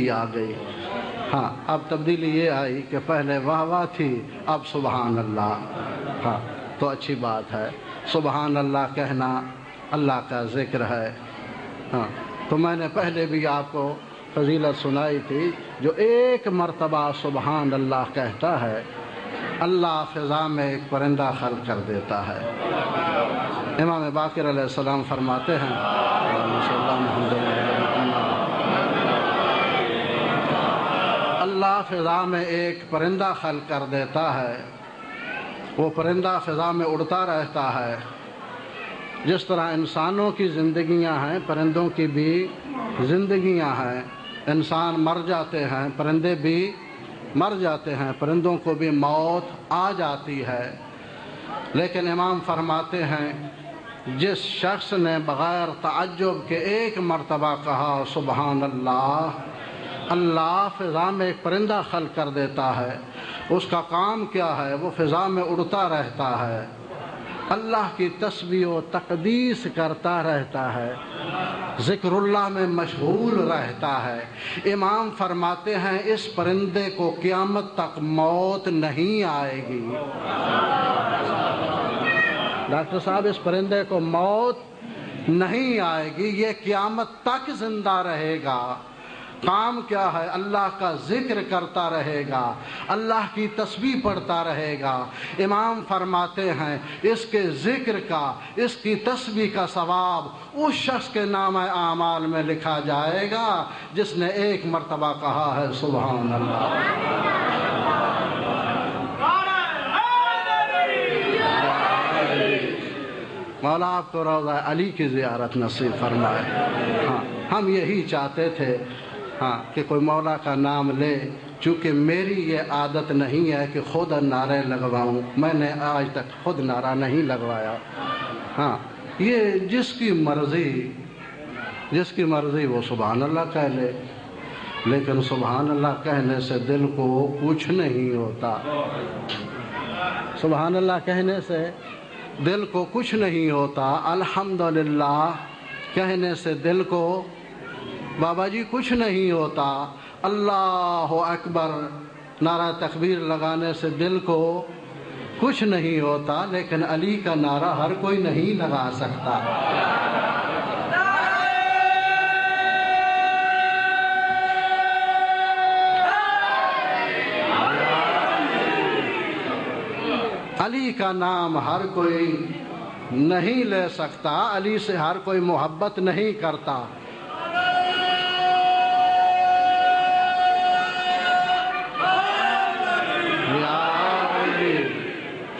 آ گئی۔ ہاں، اب تبدیلی یہ آئی کہ پہلے واہ واہ تھی، اب سبحان اللہ۔ ہاں، تو اچھی بات ہے، سبحان اللہ کہنا اللہ کا ذکر ہے۔ ہاں، تو میں نے پہلے بھی آپ کو فضیلت سنائی تھی، جو ایک مرتبہ سبحان اللہ کہتا ہے اللہ فضا میں ایک پرندہ خلق کر دیتا ہے۔ امام باقر علیہ السلام فرماتے ہیں اللہ فضا میں ایک پرندہ خلق کر دیتا ہے، وہ پرندہ فضا میں اڑتا رہتا ہے۔ جس طرح انسانوں کی زندگیاں ہیں، پرندوں کی بھی زندگیاں ہیں۔ انسان مر جاتے ہیں، پرندے بھی مر جاتے ہیں، پرندوں کو بھی موت آ جاتی ہے۔ لیکن امام فرماتے ہیں جس شخص نے بغیر تعجب کے ایک مرتبہ کہا سبحان اللہ، اللہ فضا میں ایک پرندہ خلق کر دیتا ہے۔ اس کا کام کیا ہے؟ وہ فضا میں اڑتا رہتا ہے، اللہ کی تسبیح و تقدیس کرتا رہتا ہے، ذکر اللہ میں مشغول رہتا ہے۔ امام فرماتے ہیں اس پرندے کو قیامت تک موت نہیں آئے گی۔ ڈاکٹر صاحب، اس پرندے کو موت نہیں آئے گی، یہ قیامت تک زندہ رہے گا۔ کام کیا ہے؟ اللہ کا ذکر کرتا رہے گا، اللہ کی تسبیح پڑھتا رہے گا۔ امام فرماتے ہیں اس کے ذکر کا، اس کی تسبیح کا ثواب اس شخص کے نام اعمال میں لکھا جائے گا جس نے ایک مرتبہ کہا ہے سبحان اللہ۔ مولا آپ کو روضہ علی کی زیارت نصیب فرمائے۔ ہاں، ہم یہی چاہتے تھے ہاں کہ کوئی مولا کا نام لے، چونکہ میری یہ عادت نہیں ہے کہ خود نعرے لگواؤں، میں نے آج تک خود نعرہ نہیں لگوایا۔ ہاں، یہ جس کی مرضی وہ سبحان اللہ کہہ لے، لیکن سبحان اللہ کہنے سے دل کو کچھ نہیں ہوتا۔ سبحان اللہ کہنے سے دل کو کچھ نہیں ہوتا، الحمدللہ کہنے سے دل کو بابا جی کچھ نہیں ہوتا، اللہ اکبر نعرہ تکبیر لگانے سے دل کو کچھ نہیں ہوتا، لیکن علی کا نعرہ ہر کوئی نہیں لگا سکتا۔ علی کا نام ہر کوئی نہیں لے سکتا، علی سے ہر کوئی محبت نہیں کرتا۔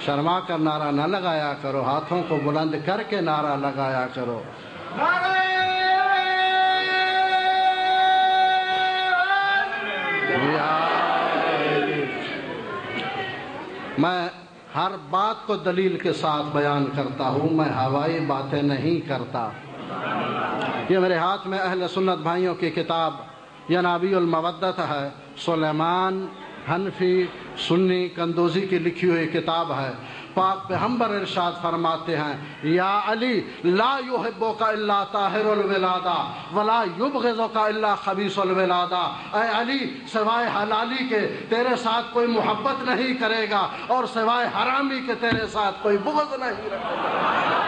شرما کر نعرہ نہ لگایا کرو، ہاتھوں کو بلند کر کے نعرہ لگایا کرو۔ میں ہر بات کو دلیل کے ساتھ بیان کرتا ہوں، میں ہوائی باتیں نہیں کرتا۔ یہ میرے ہاتھ میں اہل سنت بھائیوں کی کتاب ینابیع المودت ہے، سلیمان حنفی سنی قندوزی کی لکھی ہوئی کتاب ہے۔ پاک پیغمبر ارشاد فرماتے ہیں یا علی لا یحبک الا طاہر الولادہ ولا یبغضک الا خبیث الولادہ۔ اے علی، سوائے حلالی کے تیرے ساتھ کوئی محبت نہیں کرے گا، اور سوائے حرامی کے تیرے ساتھ کوئی بغض نہیں رکھے گا۔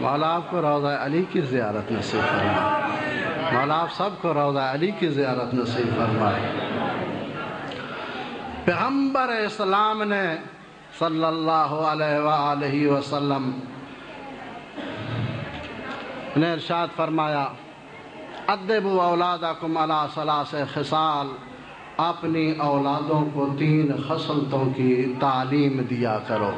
مولا آپ کو روضہ علی کی زیارت نصیب فرمائے، مولا آپ سب کو روضہ علی کی زیارت نصیب فرمائے۔ پیغمبر اسلام نے صلی اللہ علیہ وآلہ وسلم نے ارشاد فرمایا ادبوا اولادکم علی ثلاث خصال، اپنی اولادوں کو 3 خصلتوں کی تعلیم دیا کرو۔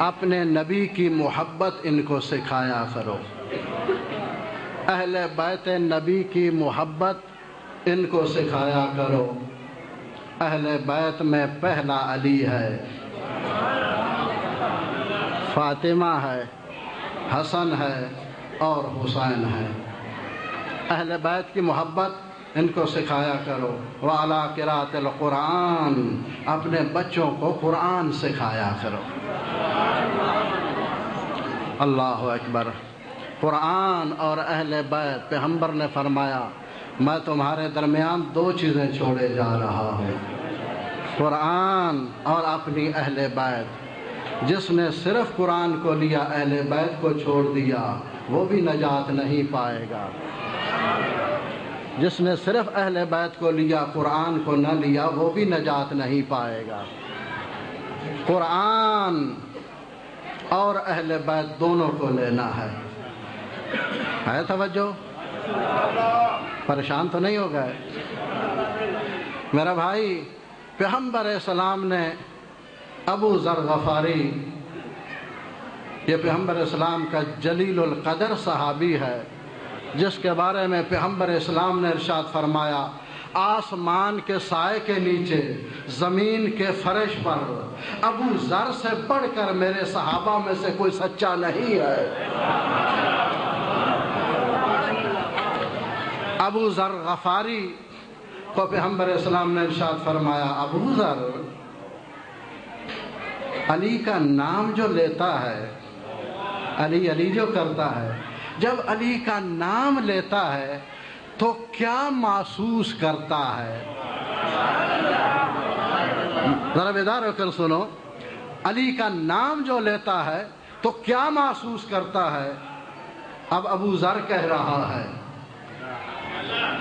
اپنے نبی کی محبت ان کو سکھایا کرو، اہل بیت نبی کی محبت ان کو سکھایا کرو۔ اہل بیت میں پہلا علی ہے، فاطمہ ہے، حسن ہے اور حسین ہے۔ اہل بیت کی محبت ان کو سکھایا کرو۔ وعلیٰ قراءۃ القرآن، اپنے بچوں کو قرآن سکھایا کرو۔ اللہ اکبر۔ قرآن اور اہل بیت، پیغمبر نے فرمایا میں تمہارے درمیان دو چیزیں چھوڑے جا رہا ہوں، قرآن اور اپنی اہل بیت۔ جس نے صرف قرآن کو لیا، اہل بیت کو چھوڑ دیا، وہ بھی نجات نہیں پائے گا۔ جس نے صرف اہل بیت کو لیا، قرآن کو نہ لیا، وہ بھی نجات نہیں پائے گا۔ قرآن اور اہل بیت دونوں کو لینا ہے توجہ؟ پریشان تو نہیں ہو گئے میرا بھائی؟ پیغمبر اسلام نے ابو ذر غفاری، یہ پیغمبر اسلام کا جلیل القدر صحابی ہے، جس کے بارے میں پیغمبر اسلام نے ارشاد فرمایا آسمان کے سائے کے نیچے، زمین کے فرش پر ابو ذر سے بڑھ کر میرے صحابہ میں سے کوئی سچا نہیں ہے۔ ابو ذر غفاری کو پیغمبر اسلام نے ارشاد فرمایا ابو ذر، علی کا نام جو لیتا ہے، علی علی جو کرتا ہے، جب علی کا نام لیتا ہے تو کیا محسوس کرتا ہے؟ ذرا بیدار ہو کر سنو، علی کا نام جو لیتا ہے تو کیا محسوس کرتا ہے؟ اب ابو ذر کہہ رہا ہے،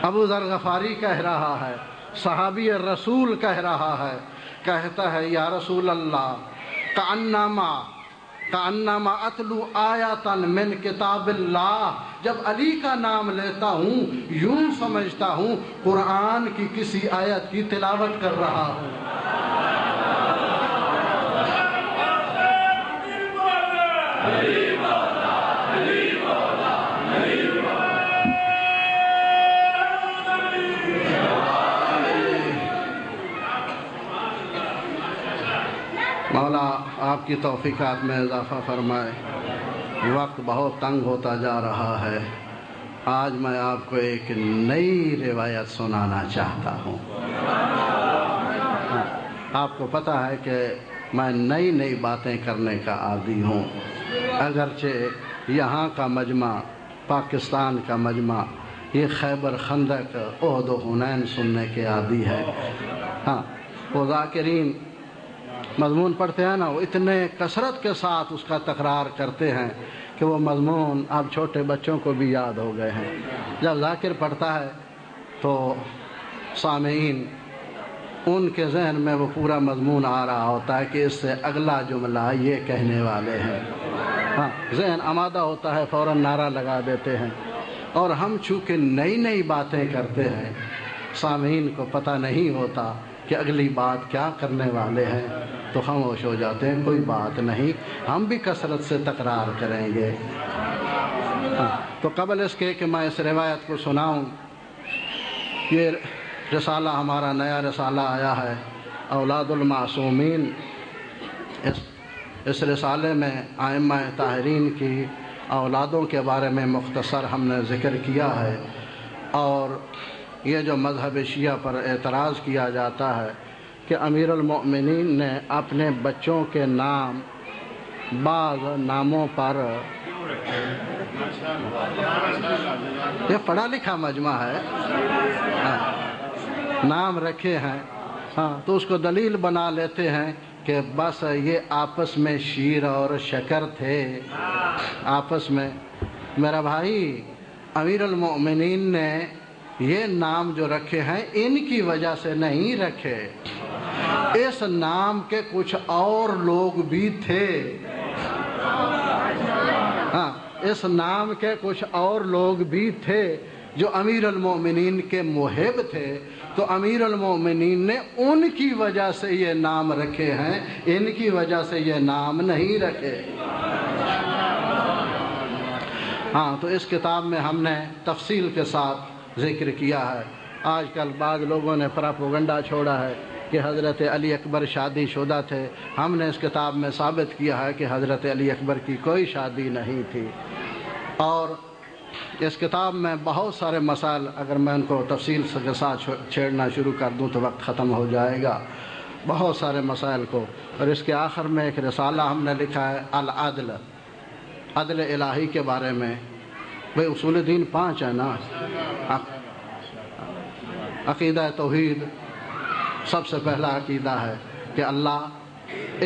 ابو ذر غفاری کہہ رہا ہے، صحابی رسول کہہ رہا ہے، کہتا ہے یا رسول اللہ کأنما اتلو آیاتاً من کتاب اللہ، جب علی کا نام لیتا ہوں یوں سمجھتا ہوں قرآن کی کسی آیت کی تلاوت کر رہا ہوں۔ مولا آپ کی توفیقات میں اضافہ فرمائے۔ وقت بہت تنگ ہوتا جا رہا ہے، آج میں آپ کو ایک نئی روایت سنانا چاہتا ہوں۔ آپ کو پتہ ہے کہ میں نئی نئی باتیں کرنے کا عادی ہوں، اگرچہ یہاں کا مجمع، پاکستان کا مجمع، یہ خیبر خندق، احد و حنین سننے کے عادی ہے۔ ہاں، وہ ذاکرین مضمون پڑھتے ہیں نا، وہ اتنے کثرت کے ساتھ اس کا تکرار کرتے ہیں کہ وہ مضمون اب چھوٹے بچوں کو بھی یاد ہو گئے ہیں۔ جب ذاکر پڑھتا ہے تو سامعین ان کے ذہن میں وہ پورا مضمون آ رہا ہوتا ہے کہ اس سے اگلا جملہ یہ کہنے والے ہیں۔ ہاں، ذہن آمادہ ہوتا ہے، فوراً نعرہ لگا دیتے ہیں۔ اور ہم چونکہ نئی نئی باتیں کرتے ہیں، سامعین کو پتہ نہیں ہوتا کہ اگلی بات کیا کرنے والے ہیں، تو خاموش ہو جاتے ہیں، کوئی بات نہیں، ہم بھی کثرت سے تکرار کریں گے۔ تو قبل اس کے کہ میں اس روایت کو سناؤں، یہ رسالہ ہمارا نیا رسالہ آیا ہے اولاد المعصومین۔ اس رسالے میں ائمہ طاہرین کی اولادوں کے بارے میں مختصر ہم نے ذکر کیا ہے، اور یہ جو مذہب شیعہ پر اعتراض کیا جاتا ہے کہ امیر المؤمنین نے اپنے بچوں کے نام بعض ناموں پر، یہ پڑھا لکھا مجمع ہے، نام رکھے ہیں، ہاں، تو اس کو دلیل بنا لیتے ہیں کہ بس یہ آپس میں شیر اور شکر تھے، آپس میں۔ میرا بھائی، امیر المؤمنین نے یہ نام جو رکھے ہیں ان کی وجہ سے نہیں رکھے، اس نام کے کچھ اور لوگ بھی تھے، ہاں، اس نام کے کچھ اور لوگ بھی تھے جو امیر المومنین کے محب تھے، تو امیر المومنین نے ان کی وجہ سے یہ نام رکھے ہیں، ان کی وجہ سے یہ نام نہیں رکھے۔ ہاں، تو اس کتاب میں ہم نے تفصیل کے ساتھ ذکر کیا ہے۔ آج کل بعض لوگوں نے پراپوگنڈا چھوڑا ہے کہ حضرت علی اکبر شادی شدہ تھے۔ ہم نے اس کتاب میں ثابت کیا ہے کہ حضرت علی اکبر کی کوئی شادی نہیں تھی، اور اس کتاب میں بہت سارے مسائل، اگر میں ان کو تفصیل کے ساتھ چھیڑنا شروع کر دوں تو وقت ختم ہو جائے گا، بہت سارے مسائل کو۔ اور اس کے آخر میں ایک رسالہ ہم نے لکھا ہے العدل، عدل الہی کے بارے میں۔ بھئی اصول دین 5 ہے نا، عقیدہ توحید سب سے پہلا عقیدہ ہے کہ اللہ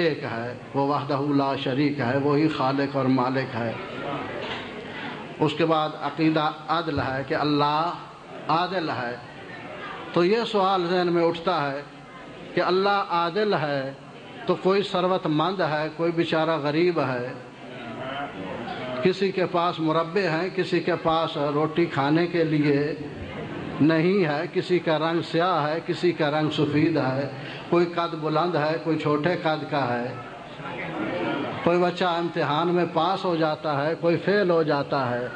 ایک ہے، وہ وحدہ لا شریک ہے، وہی خالق اور مالک ہے۔ اس کے بعد عقیدہ عدل ہے کہ اللہ عادل ہے۔ تو یہ سوال ذہن میں اٹھتا ہے کہ اللہ عادل ہے تو کوئی ثروت مند ہے، کوئی بیچارہ غریب ہے، کسی کے پاس مربے ہیں، کسی کے پاس روٹی کھانے کے لیے نہیں ہے، کسی کا رنگ سیاہ ہے، کسی کا رنگ سفید ہے، کوئی قد بلند ہے، کوئی چھوٹے قد کا ہے، کوئی بچہ امتحان میں پاس ہو جاتا ہے، کوئی فیل ہو جاتا ہے۔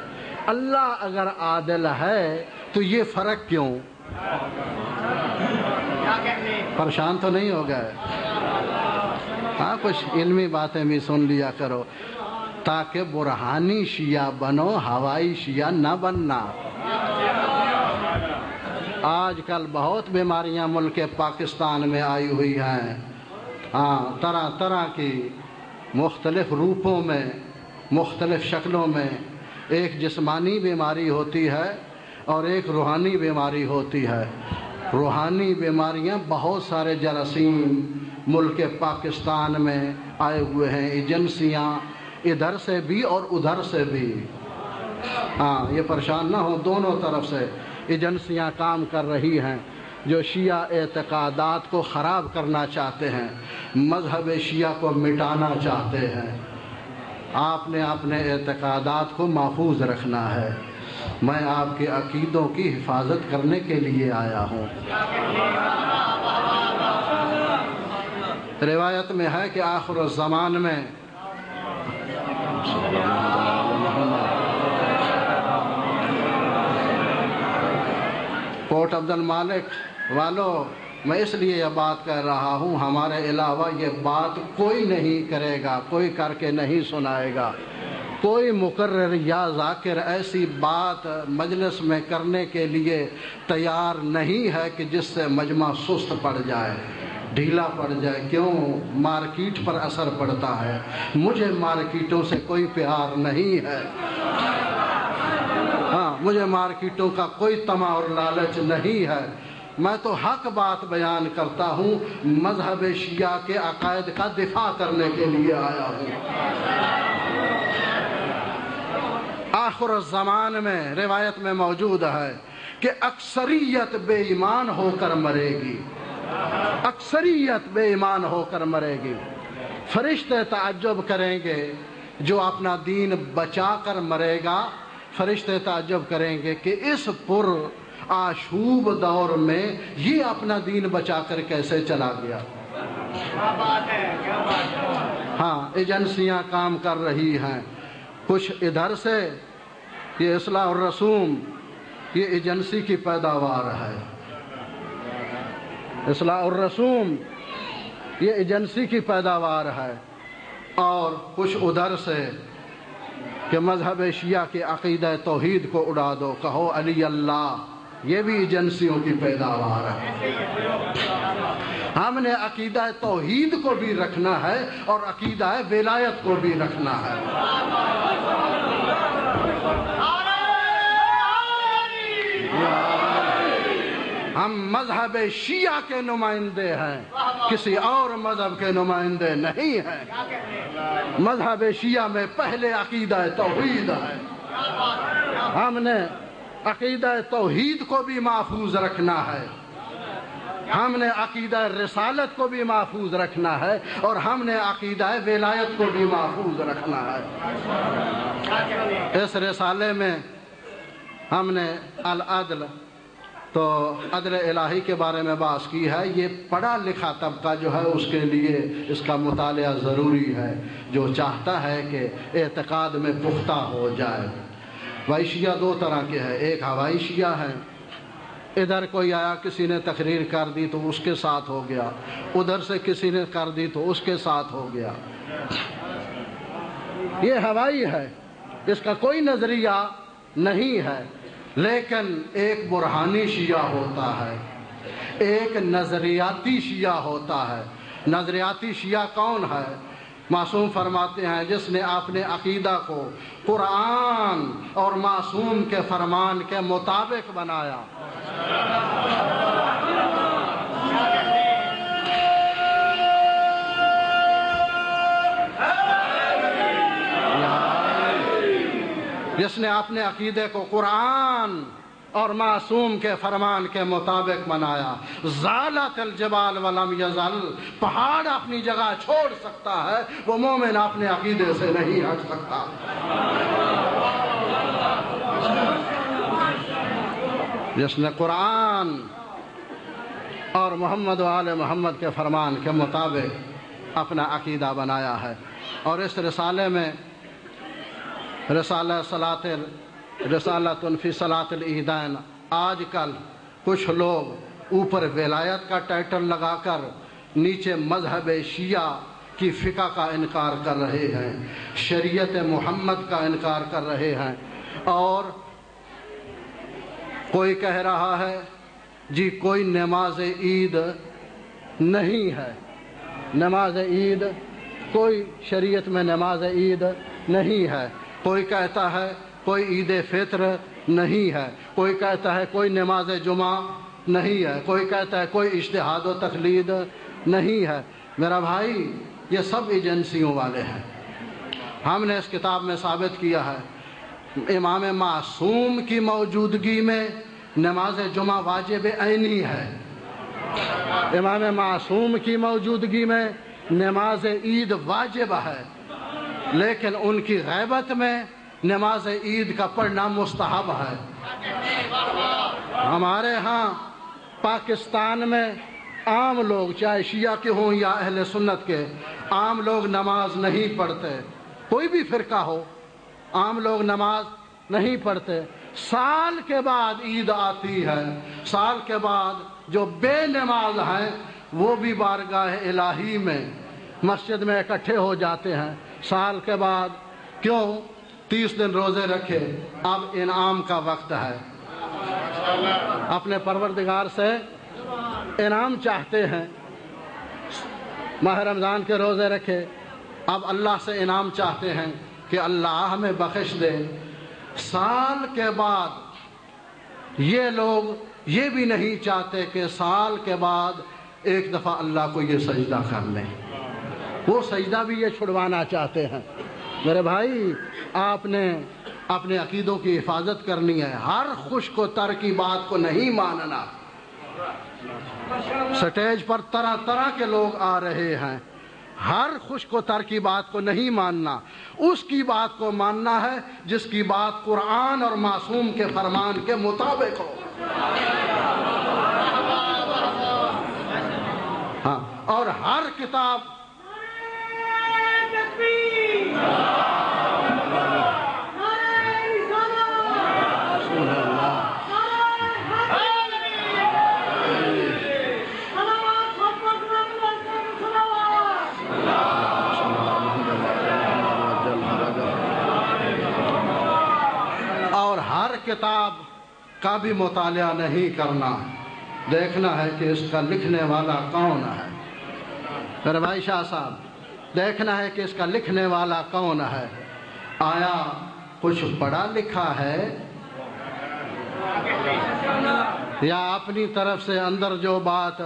اللہ اگر عادل ہے تو یہ فرق کیوں؟ پریشان تو نہیں ہو گئے؟ ہاں، کچھ علمی باتیں بھی سن لیا کرو تاکہ برہانی شیعہ بنو، ہوائی شیعہ نہ بننا۔ آج کل بہت بیماریاں ملک پاکستان میں آئی ہوئی ہیں، ہاں، طرح طرح کی مختلف روپوں میں، مختلف شکلوں میں۔ ایک جسمانی بیماری ہوتی ہے اور ایک روحانی بیماری ہوتی ہے۔ روحانی بیماریاں بہت سارے جراثیم ملک پاکستان میں آئے ہوئے ہیں، ایجنسیاں ادھر سے بھی اور ادھر سے بھی۔ ہاں، یہ پریشان نہ ہو، دونوں طرف سے ایجنسیاں کام کر رہی ہیں جو شیعہ اعتقادات کو خراب کرنا چاہتے ہیں، مذہب شیعہ کو مٹانا چاہتے ہیں۔ آپ نے اپنے اعتقادات کو محفوظ رکھنا ہے۔ میں آپ کے عقیدوں کی حفاظت کرنے کے لیے آیا ہوں۔ روایت میں ہے کہ آخر الزمان میں کوٹ عبد المالک والو، میں اس لیے یہ بات کہہ رہا ہوں، ہمارے علاوہ یہ بات کوئی نہیں کرے گا، کوئی کر کے نہیں سنائے گا۔ کوئی مقرر یا ذاکر ایسی بات مجلس میں کرنے کے لیے تیار نہیں ہے کہ جس سے مجمع سست پڑ جائے، ڈھیلا پڑ جائے۔ کیوں؟ مارکیٹ پر اثر پڑتا ہے۔ مجھے مارکیٹوں سے کوئی پیار نہیں ہے، ہاں، مجھے مارکیٹوں کا کوئی طمع اور لالچ نہیں ہے۔ میں تو حق بات بیان کرتا ہوں، مذہب شیعہ کے عقائد کا دفاع کرنے کے لیے آیا ہوں۔ آخر الزمان میں روایت میں موجود ہے کہ اکثریت بے ایمان ہو کر مرے گی، اکثریت بے ایمان ہو کر مرے گی۔ فرشتے تعجب کریں گے، جو اپنا دین بچا کر مرے گا، فرشتے تعجب کریں گے کہ اس پر آشوب دور میں یہ اپنا دین بچا کر کیسے چلا گیا۔ ہاں، ایجنسیاں کام کر رہی ہیں، کچھ ادھر سے، یہ اصلاح الرسوم، یہ ایجنسی کی پیداوار ہے۔ اصلاح الرسوم یہ ایجنسی کی پیداوار ہے، اور کچھ ادھر سے کہ مذہب شیعہ کے عقیدہ توحید کو اڑا دو، کہو علی اللہ، یہ بھی ایجنسیوں کی پیداوار ہے۔ ہم نے عقیدہ توحید کو بھی رکھنا ہے اور عقیدہ ولایت کو بھی رکھنا ہے۔ ہم مذہب شیعہ کے نمائندے ہیں، کسی اور مذہب کے نمائندے نہیں ہیں۔ مذہب شیعہ میں پہلے عقیدہ توحید ہے۔ ہم نے عقیدہ توحید کو بھی محفوظ رکھنا ہے، ہم نے عقیدہ رسالت کو بھی محفوظ رکھنا ہے، اور ہم نے عقیدہ ولایت کو بھی محفوظ رکھنا ہے۔ اس رسالے میں ہم نے العدل تو عدل الہی کے بارے میں بات کی ہے. یہ پڑھا لکھا طبقہ جو ہے اس کے لیے اس کا مطالعہ ضروری ہے، جو چاہتا ہے کہ اعتقاد میں پختہ ہو جائے. بھائی شیعہ دو طرح کے ہیں، ایک ہوائی شیعہ ہے، ادھر کوئی آیا کسی نے تقریر کر دی تو اس کے ساتھ ہو گیا، ادھر سے کسی نے کر دی تو اس کے ساتھ ہو گیا. یہ ہوائی ہے، اس کا کوئی نظریہ نہیں ہے. لیکن ایک برہانی شیعہ ہوتا ہے، ایک نظریاتی شیعہ ہوتا ہے. نظریاتی شیعہ کون ہے؟ معصوم فرماتے ہیں جس نے اپنے عقیدہ کو قرآن اور معصوم کے فرمان کے مطابق بنایا. جس نے اپنے عقیدے کو قرآن اور معصوم کے فرمان کے مطابق بنایا. زالت الجبال ولم یزل، پہاڑ اپنی جگہ چھوڑ سکتا ہے، وہ مومن اپنے عقیدے سے نہیں ہٹ سکتا. جس نے قرآن اور محمد و آل محمد کے فرمان کے مطابق اپنا عقیدہ بنایا ہے. اور اس رسالے میں رسالۃ فی صلاۃ العیدین، آج کل کچھ لوگ اوپر ولایت کا ٹائٹل لگا کر نیچے مذہب شیعہ کی فقہ کا انکار کر رہے ہیں، شریعت محمد کا انکار کر رہے ہیں. اور کوئی کہہ رہا ہے جی کوئی نماز عید نہیں ہے، نماز عید کوئی شریعت میں نماز عید نہیں ہے. کوئی کہتا ہے کوئی عید فطر نہیں ہے، کوئی کہتا ہے کوئی نماز جمعہ نہیں ہے، کوئی کہتا ہے کوئی اجتہاد و تقلید نہیں ہے. میرا بھائی یہ سب ایجنسیوں والے ہیں. ہم نے اس کتاب میں ثابت کیا ہے امام معصوم کی موجودگی میں نماز جمعہ واجب عینی ہے، امام معصوم کی موجودگی میں نماز عید واجب ہے، لیکن ان کی غیبت میں نماز عید کا پڑھنا مستحب ہے. ہمارے ہاں پاکستان میں عام لوگ چاہے شیعہ کے ہوں یا اہل سنت کے، عام لوگ نماز نہیں پڑھتے، کوئی بھی فرقہ ہو، عام لوگ نماز نہیں پڑھتے. سال کے بعد عید آتی ہے، سال کے بعد جو بے نماز ہیں وہ بھی بارگاہ الہی میں مسجد میں اکٹھے ہو جاتے ہیں. سال کے بعد کیوں 30 دن روزے رکھے، اب انعام کا وقت ہے، اپنے پروردگار سے انعام چاہتے ہیں. ماہ رمضان کے روزے رکھے، اب اللہ سے انعام چاہتے ہیں کہ اللہ ہمیں بخش دے. سال کے بعد یہ لوگ یہ بھی نہیں چاہتے کہ سال کے بعد ایک دفعہ اللہ کو یہ سجدہ کر لیں، وہ سجدہ بھی یہ چھڑوانا چاہتے ہیں. میرے بھائی آپ نے اپنے عقیدوں کی حفاظت کرنی ہے، ہر خشک و تر کی بات کو نہیں ماننا. سٹیج پر طرح طرح کے لوگ آ رہے ہیں، ہر خشک و تر کی بات کو نہیں ماننا، اس کی بات کو ماننا ہے جس کی بات قرآن اور معصوم کے فرمان کے مطابق ہو. ہاں، اور ہر کتاب کتاب کا بھی مطالعہ نہیں کرنا، دیکھنا ہے کہ اس کا لکھنے والا کون ہے. میرے بھائی شاہ صاحب، دیکھنا ہے کہ اس کا لکھنے والا کون ہے، آیا کچھ پڑھا لکھا ہے یا اپنی طرف سے اندر جو بات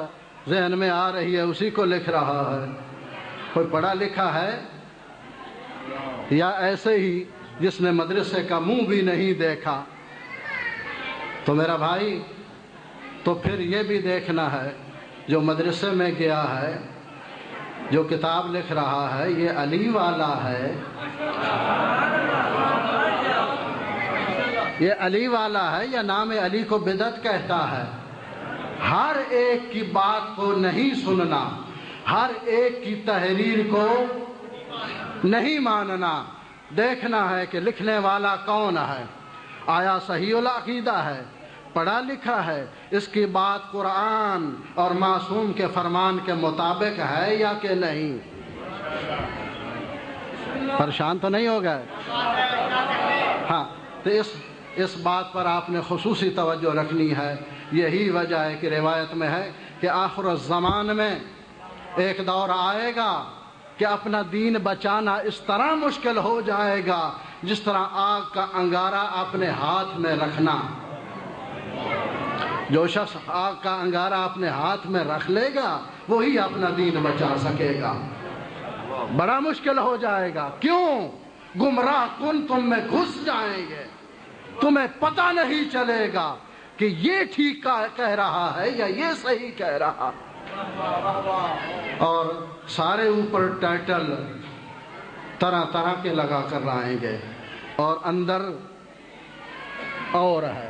ذہن میں آ رہی ہے اسی کو لکھ رہا ہے. کوئی پڑھا لکھا ہے یا ایسے ہی جس نے مدرسے کا منہ بھی نہیں دیکھا. تو میرا بھائی تو پھر یہ بھی دیکھنا ہے جو مدرسے میں گیا ہے، جو کتاب لکھ رہا ہے، یہ علی والا ہے یہ علی والا ہے یا نام علی کو بدعت کہتا ہے؟ ہر ایک کی بات کو نہیں سننا، ہر ایک کی تحریر کو نہیں ماننا، دیکھنا ہے کہ لکھنے والا کون ہے، آیا صحیح العقیدہ ہے، پڑھا لکھا ہے، اس کی بات قرآن اور معصوم کے فرمان کے مطابق ہے یا کہ نہیں۔ پریشان تو نہیں ہو گئے؟ ہاں، تو اس بات پر آپ نے خصوصی توجہ رکھنی ہے۔ یہی وجہ ہے کہ روایت میں ہے کہ آخر الزمان میں ایک دور آئے گا کہ اپنا دین بچانا اس طرح مشکل ہو جائے گا جس طرح آگ کا انگارہ اپنے ہاتھ میں رکھنا۔ جو شخص آگ کا انگارہ اپنے ہاتھ میں رکھ لے گا وہی اپنا دین بچا سکے گا۔ بڑا مشکل ہو جائے گا۔ کیوں؟ گمراہ کن تم میں گھس جائیں گے، تمہیں پتہ نہیں چلے گا کہ یہ ٹھیک کہہ رہا ہے یا یہ صحیح کہہ رہا، اور سارے اوپر ٹائٹل طرح طرح کے لگا کر لائیں گے اور اندر اور ہے۔